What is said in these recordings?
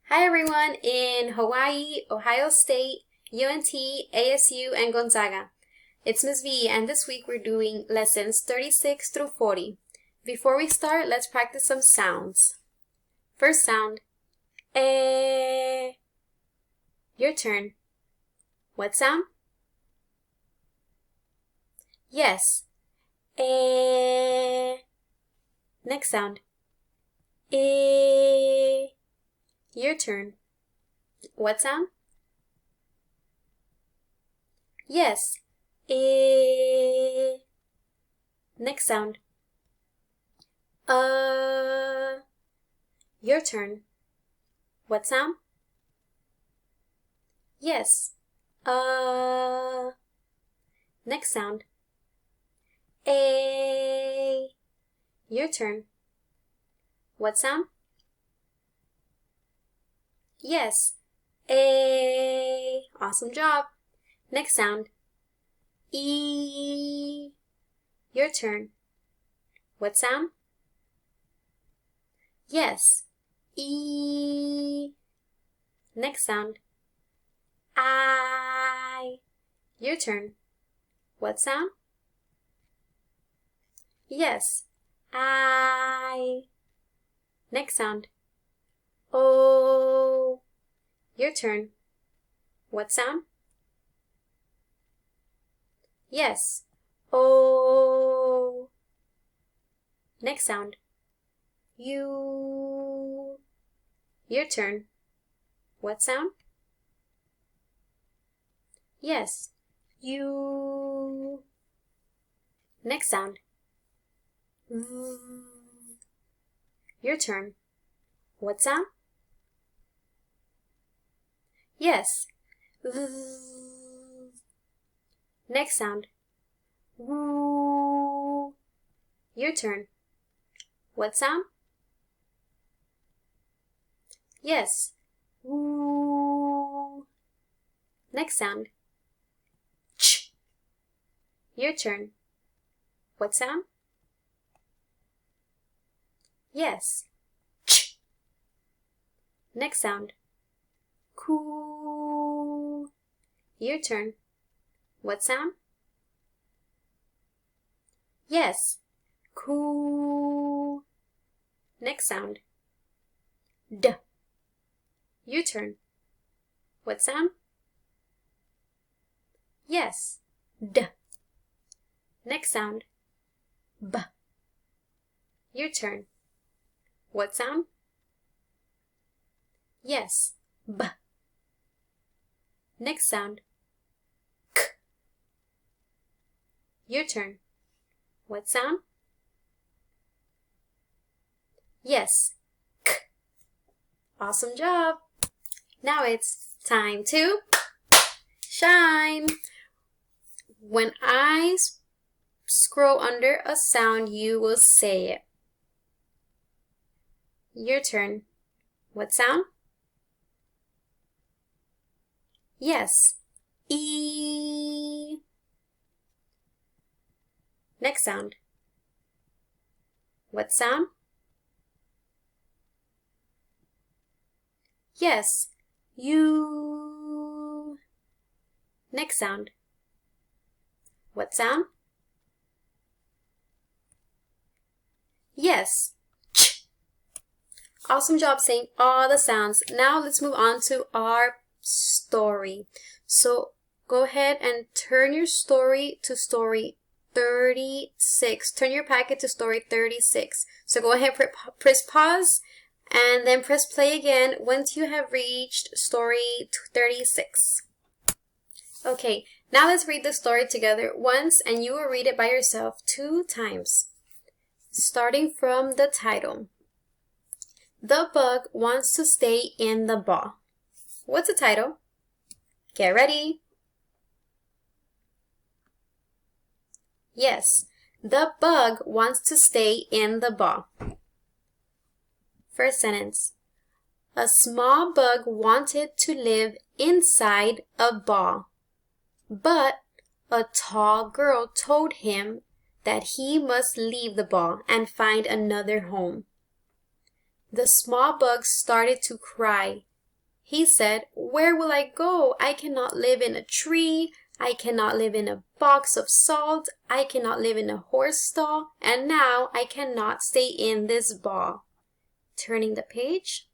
Hi everyone in Hawaii, Ohio State, UNT, ASU, and Gonzaga. It's Ms. V, and this week we're doing lessons 36 through 40. Before we start, let's practice some sounds. First sound, eh. Your turn. What sound? Yes, eh. Next sound, eh. Your turn. What sound? Yes, eh. Next sound. Your turn. What sound? Yes, Next sound. A. Your turn. What sound? Yes, A. Awesome job. Next sound. E. Your turn. What sound? Yes, E. Next sound. I. Your turn. What sound? Yes, I. Next sound. O. Your turn. What sound? Yes, O. Next sound. U. Your turn. What sound? Yes, U. Next sound. V. Your turn. What sound? Yes, V. Next sound. Woo. Your turn. What sound? Yes, woo. Next sound. Ch. Your turn. What sound? Yes, ch. Next sound. Coo. Your turn. What sound? Yes, coo. Next sound. D. Your turn. What sound? Yes, D. Next sound. B. Your turn. What sound? Yes, B. Next sound. K. Your turn. What sound? Yes, K. Awesome job! Now it's time to shine! When I scroll under a sound, you will say it. Your turn. What sound? Yes, E. Next sound. What sound? Yes, U. Next sound. What sound? Yes, ch. Awesome job saying all the sounds. Now let's move on to our story. So go ahead and turn your story to story 36. Turn your packet to story 36. So go ahead, press pause, and then press play again once you have reached story 36. Okay, now let's read the story together once, and you will read it by yourself 2 times. Starting from the title. The bug wants to stay in the ball. What's the title? Get ready. Yes, the bug wants to stay in the ball. First sentence. A small bug wanted to live inside a ball, but a tall girl told him that he must leave the ball and find another home. The small bug started to cry He said, "Where will I go? I cannot live in a tree. I cannot live in a box of salt. I cannot live in a horse stall. And now I cannot stay in this ball." Turning the page.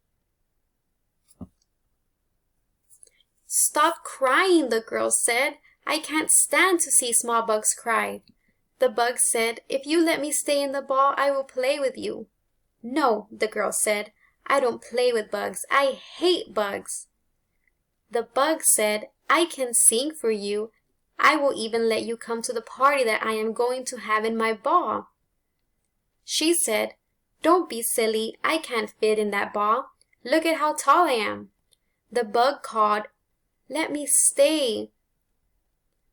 "Stop crying," the girl said. "I can't stand to see small bugs cry." The bug said, "If you let me stay in the ball, I will play with you." "No," the girl said. "I don't play with bugs. I hate bugs." The bug said, "I can sing for you. I will even let you come to the party that I am going to have in my ball." She said, "Don't be silly. I can't fit in that ball. Look at how tall I am." The bug called, "Let me stay."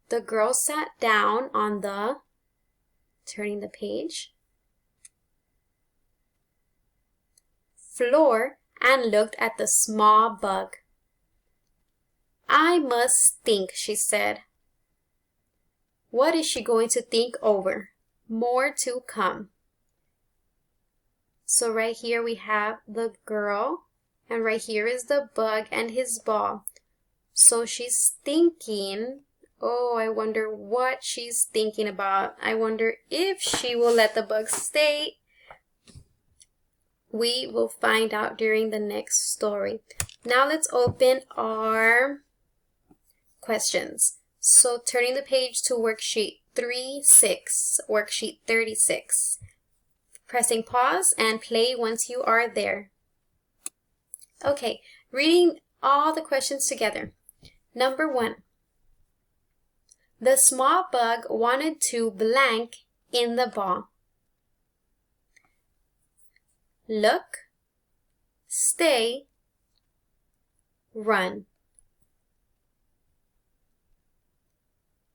The girl sat down on the, turning the page, floor and looked at the small bug. "I must think," she said. What is she going to think over? More to come. So right here we have the girl, and right here is the bug and his ball. So she's thinking, oh, I wonder what she's thinking about. I wonder if she will let the bug stay. We will find out during the next story. Now let's open our questions. So turning the page to worksheet 3-6, worksheet 36. Pressing pause and play once you are there. Okay, reading all the questions together. Number 1. The small bug wanted to blank in the ball. Look, stay, run.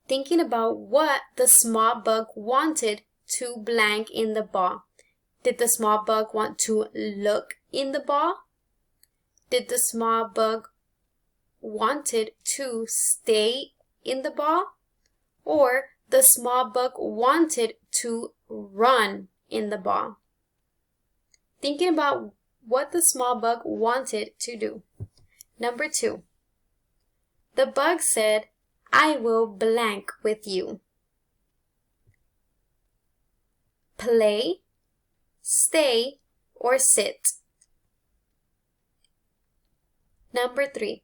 Thinking about what the small bug wanted to blank in the ball. Did the small bug want to look in the ball? Did the small bug wanted to stay in the ball? Or the small bug wanted to run in the ball? Thinking about what the small bug wanted to do. Number 2. The bug said, "I will blank with you." Play, stay, or sit. Number 3.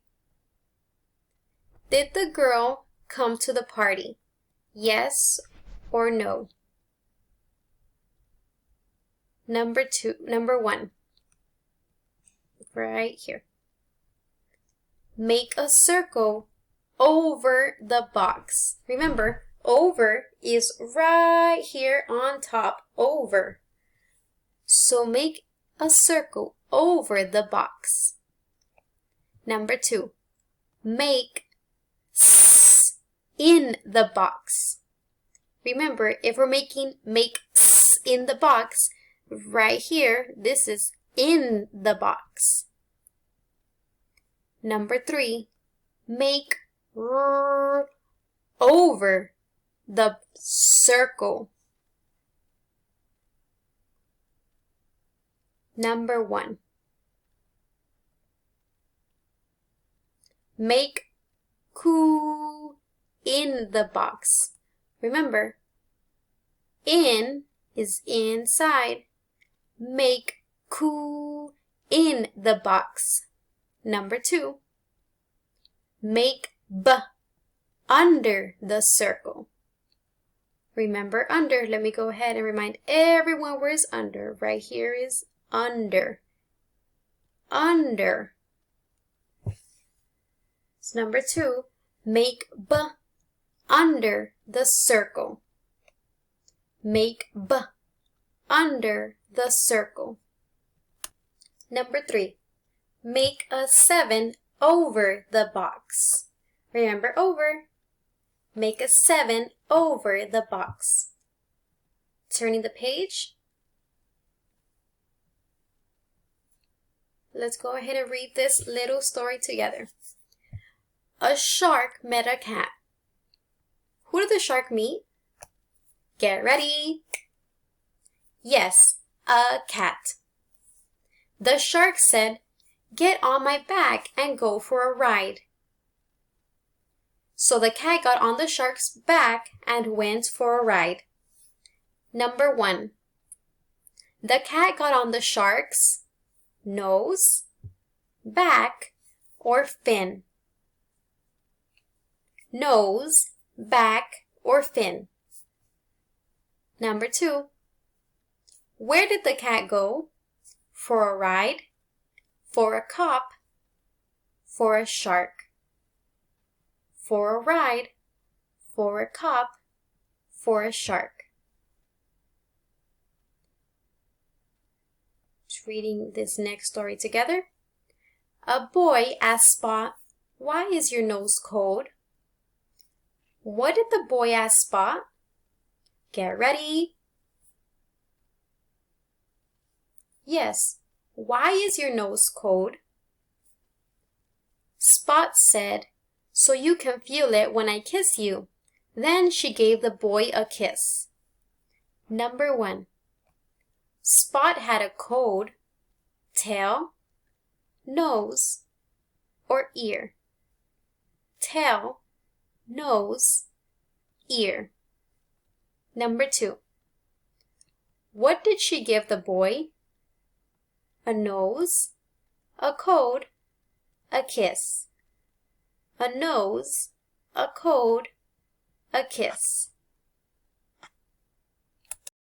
Did the girl come to the party? Yes or no? Number 1. Right here. Make a circle over the box. Remember, over is right here on top, over. So make a circle over the box. Number 2, make S in the box. Remember, if we're make S in the box, right here, this is in the box. Number 3, make R over the circle. Number 1. Make Q in the box. Remember, in is inside. Make Q in the box. Number 2. Make B under the circle. Remember under. Let me go ahead and remind everyone where is under. Right here is under. Under. So number 2, make B under the circle. Make B under the circle. Number 3, make a 7 over the box. Remember over. Make a 7 over the box. Turning the page. Let's go ahead and read this little story together. A shark met a cat. Who did the shark meet? Get ready. Yes, a cat. The shark said, Get on my back and go for a ride. So the cat got on the shark's back and went for a ride. Number 1. The cat got on the shark's nose, back, or fin. Nose, back, or fin. Number 2. Where did the cat go? For a ride, for a cop, for a shark. For a ride, for a cop, for a shark. Reading this next story together. A boy asked Spot, "Why is your nose cold?" What did the boy ask Spot? Get ready. Yes, why is your nose cold? Spot said, "So you can feel it when I kiss you." Then she gave the boy a kiss. Number 1. Spot had a cold, tail, nose, or ear. Tail, nose, ear. Number 2. What did she give the boy? A nose, a cold, a kiss. A nose, a cold, a kiss.